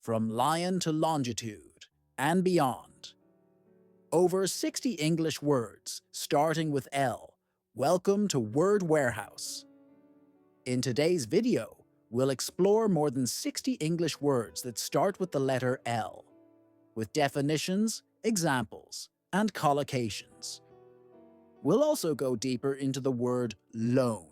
from lion to longitude, and beyond. Over 60 English words, starting with L. Welcome to Word Warehouse. In today's video, we'll explore more than 60 English words that start with the letter L, with definitions, examples, and collocations. We'll also go deeper into the word loan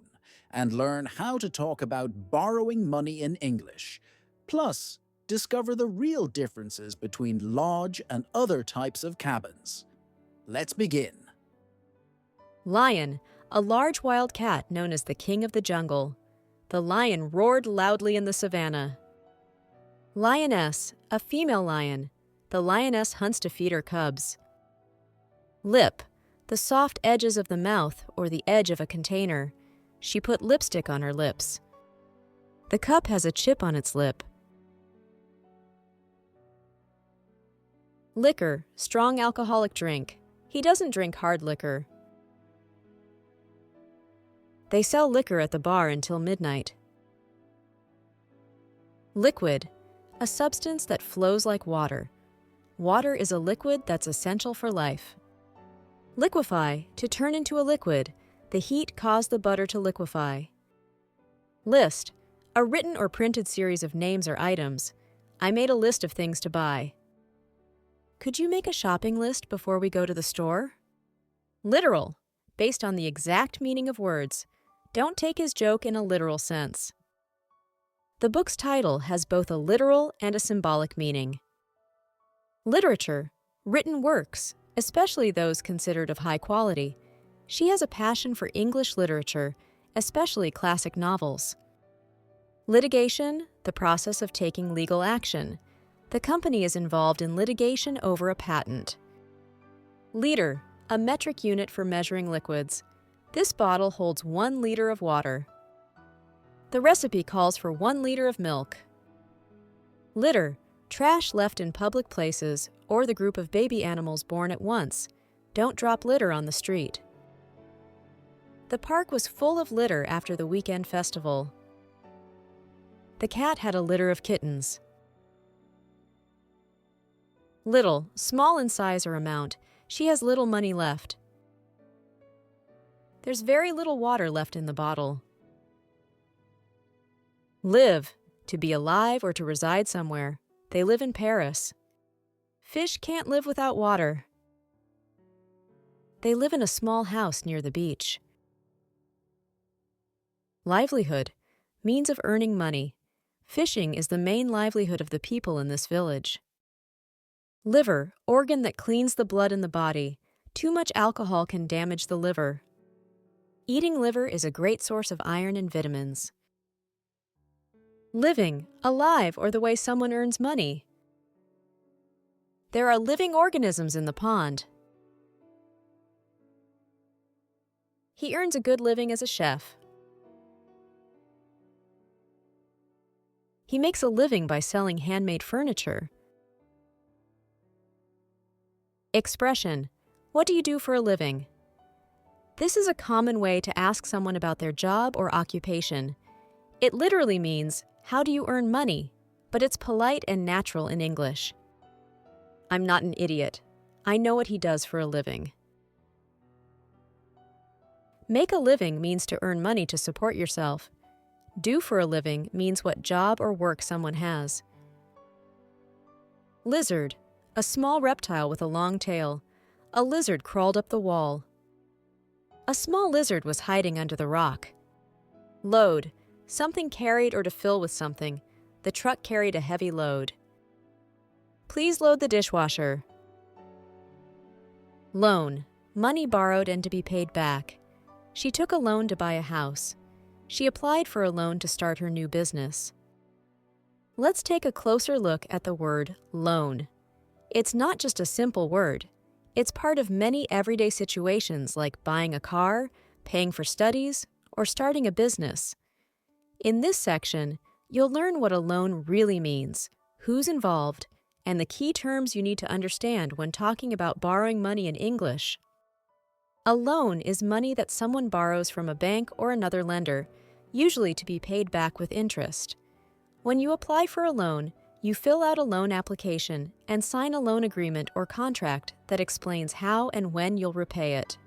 and learn how to talk about borrowing money in English, plus discover the real differences between lodge and other types of cabins. Let's begin. Lion, a large wild cat known as the king of the jungle. The lion roared loudly in the savannah. Lioness, a female lion. The lioness hunts to feed her cubs. Lip, the soft edges of the mouth or the edge of a container. She put lipstick on her lips. The cup has a chip on its lip. Liquor, strong alcoholic drink. He doesn't drink hard liquor. They sell liquor at the bar until midnight. Liquid, a substance that flows like water. Water is a liquid that's essential for life. Liquefy, to turn into a liquid. The heat caused the butter to liquefy. List, a written or printed series of names or items. I made a list of things to buy. Could you make a shopping list before we go to the store? Literal, based on the exact meaning of words. Don't take his joke in a literal sense. The book's title has both a literal and a symbolic meaning. Literature, written works, especially those considered of high quality. She has a passion for English literature, especially classic novels. Litigation, the process of taking legal action. The company is involved in litigation over a patent. Liter, a metric unit for measuring liquids. This bottle holds 1 liter of water. The recipe calls for 1 liter of milk. Litter, trash left in public places or the group of baby animals born at once. Don't drop litter on the street. The park was full of litter after the weekend festival. The cat had a litter of kittens. Little, small in size or amount. She has little money left. There's very little water left in the bottle. Live, to be alive or to reside somewhere. They live in Paris. Fish can't live without water. They live in a small house near the beach. Livelihood, means of earning money. Fishing is the main livelihood of the people in this village. Liver, organ that cleans the blood in the body. Too much alcohol can damage the liver. Eating liver is a great source of iron and vitamins. Living, alive, or the way someone earns money. There are living organisms in the pond. He earns a good living as a chef. He makes a living by selling handmade furniture. Expression, what do you do for a living? This is a common way to ask someone about their job or occupation. It literally means, how do you earn money? But it's polite and natural in English. I'm not an idiot. I know what he does for a living. Make a living means to earn money to support yourself. Do for a living means what job or work someone has. Lizard, a small reptile with a long tail. A lizard crawled up the wall. A small lizard was hiding under the rock. Load, something carried or to fill with something. The truck carried a heavy load. Please load the dishwasher. Loan, money borrowed and to be paid back. She took a loan to buy a house. She applied for a loan to start her new business. Let's take a closer look at the word loan. It's not just a simple word. It's part of many everyday situations like buying a car, paying for studies, or starting a business. In this section, you'll learn what a loan really means, who's involved, and the key terms you need to understand when talking about borrowing money in English. A loan is money that someone borrows from a bank or another lender, usually to be paid back with interest. When you apply for a loan, You fill out a loan application and sign a loan agreement or contract that explains how and when you'll repay it.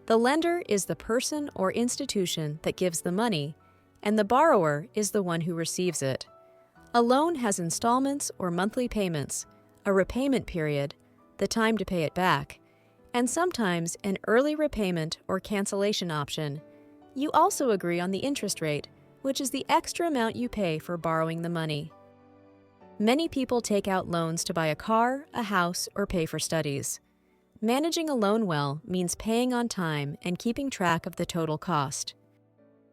The lender is the person or institution that gives the money, and the borrower is the one who receives it. A loan has installments or monthly payments, a repayment period, the time to pay it back, and sometimes an early repayment or cancellation option. You also agree on the interest rate, which is the extra amount you pay for borrowing the money. Many people take out loans to buy a car, a house, or pay for studies. Managing a loan well means paying on time and keeping track of the total cost.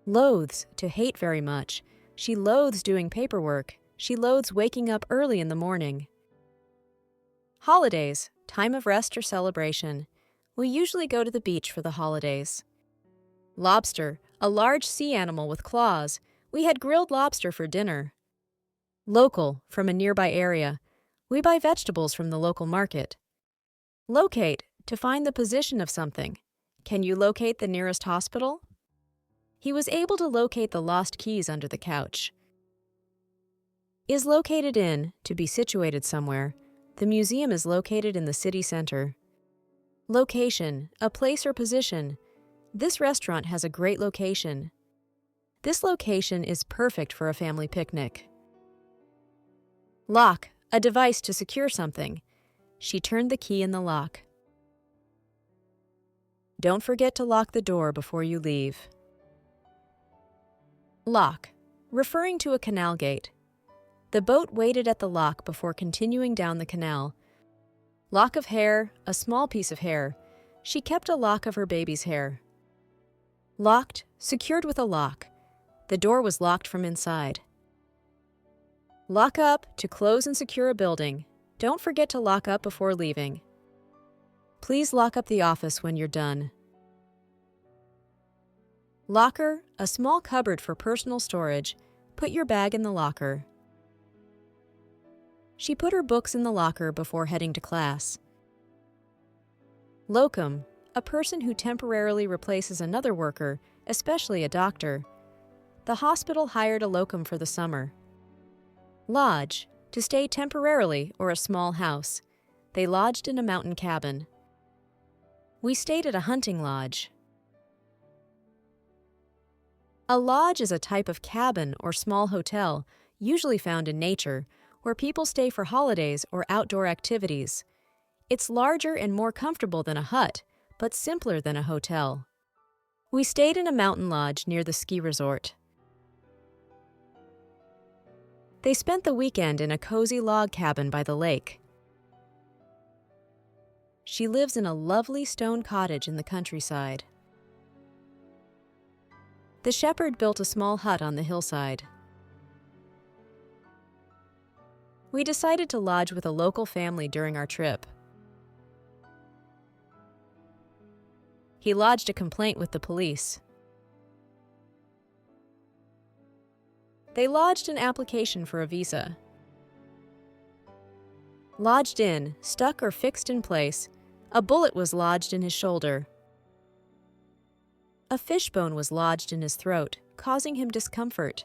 Loathes to hate very much. She loathes doing paperwork. She loathes waking up early in the morning. Holidays, time of rest or celebration. We usually go to the beach for the holidays. Lobster, a large sea animal with claws. We had grilled lobster for dinner. Local, from a nearby area. We buy vegetables from the local market. Locate, to find the position of something. Can you locate the nearest hospital? He was able to locate the lost keys under the couch. Is located in, to be situated somewhere. The museum is located in the city center. Location, a place or position. This restaurant has a great location. This location is perfect for a family picnic. Lock, a device to secure something. She turned the key in the lock. Don't forget to lock the door before you leave. Lock, referring to a canal gate. The boat waited at the lock before continuing down the canal. Lock of hair, a small piece of hair. She kept a lock of her baby's hair. Locked, secured with a lock. The door was locked from inside. Lock up, to close and secure a building. Don't forget to lock up before leaving. Please lock up the office when you're done. Locker, a small cupboard for personal storage. Put your bag in the locker. She put her books in the locker before heading to class. Locum, a person who temporarily replaces another worker, especially a doctor. The hospital hired a locum for the summer. Lodge, to stay temporarily or a small house. They lodged in a mountain cabin. We stayed at a hunting lodge. A lodge is a type of cabin or small hotel, usually found in nature, where people stay for holidays or outdoor activities. It's larger and more comfortable than a hut, but simpler than a hotel. We stayed in a mountain lodge near the ski resort. They spent the weekend in a cozy log cabin by the lake. She lives in a lovely stone cottage in the countryside. The shepherd built a small hut on the hillside. We decided to lodge with a local family during our trip. He lodged a complaint with the police. They lodged an application for a visa. Lodged in, stuck or fixed in place. A bullet was lodged in his shoulder. A fishbone was lodged in his throat, causing him discomfort.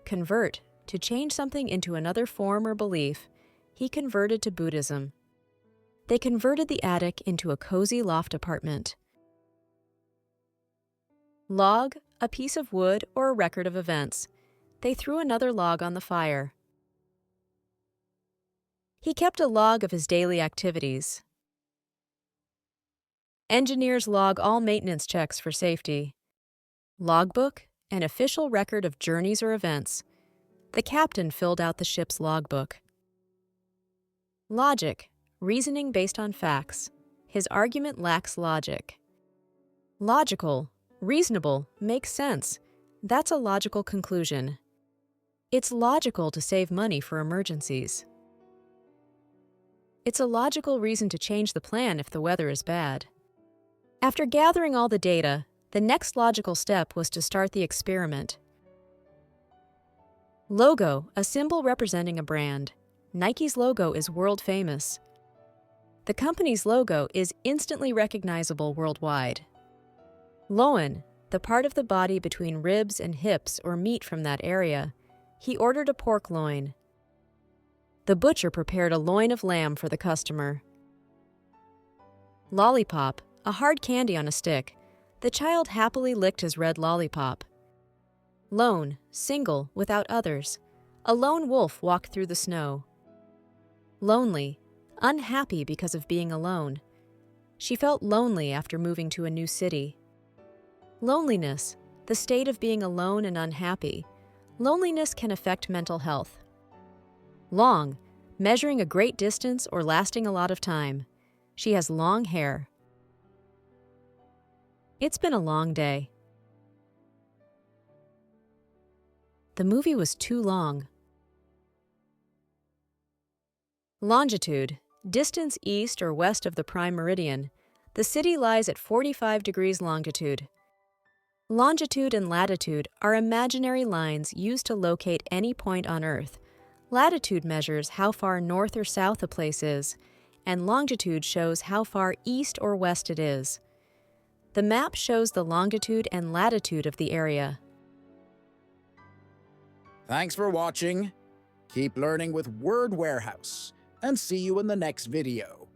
Convert, to change something into another form or belief. He converted to Buddhism. They converted the attic into a cozy loft apartment. Log, a piece of wood or a record of events. They threw another log on the fire. He kept a log of his daily activities. Engineers log all maintenance checks for safety. Logbook, an official record of journeys or events. The captain filled out the ship's logbook. Logic, reasoning based on facts. His argument lacks logic. Logical, reasonable, makes sense. That's a logical conclusion. It's logical to save money for emergencies. It's a logical reason to change the plan if the weather is bad. After gathering all the data, the next logical step was to start the experiment. Logo, a symbol representing a brand. Nike's logo is world famous. The company's logo is instantly recognizable worldwide. Loin, the part of the body between ribs and hips or meat from that area. He ordered a pork loin. The butcher prepared a loin of lamb for the customer. Lollipop, a hard candy on a stick. The child happily licked his red lollipop. Lone, single, without others. A lone wolf walked through the snow. Lonely, unhappy because of being alone. She felt lonely after moving to a new city. Loneliness, the state of being alone and unhappy. Loneliness can affect mental health. Long, measuring a great distance or lasting a lot of time. She has long hair. It's been a long day. The movie was too long. Longitude, distance east or west of the prime meridian. The city lies at 45 degrees longitude. Longitude and latitude are imaginary lines used to locate any point on Earth. Latitude measures how far north or south a place is, and longitude shows how far east or west it is. The map shows the longitude and latitude of the area. Thanks for watching. Keep learning with Word Warehouse, and see you in the next video.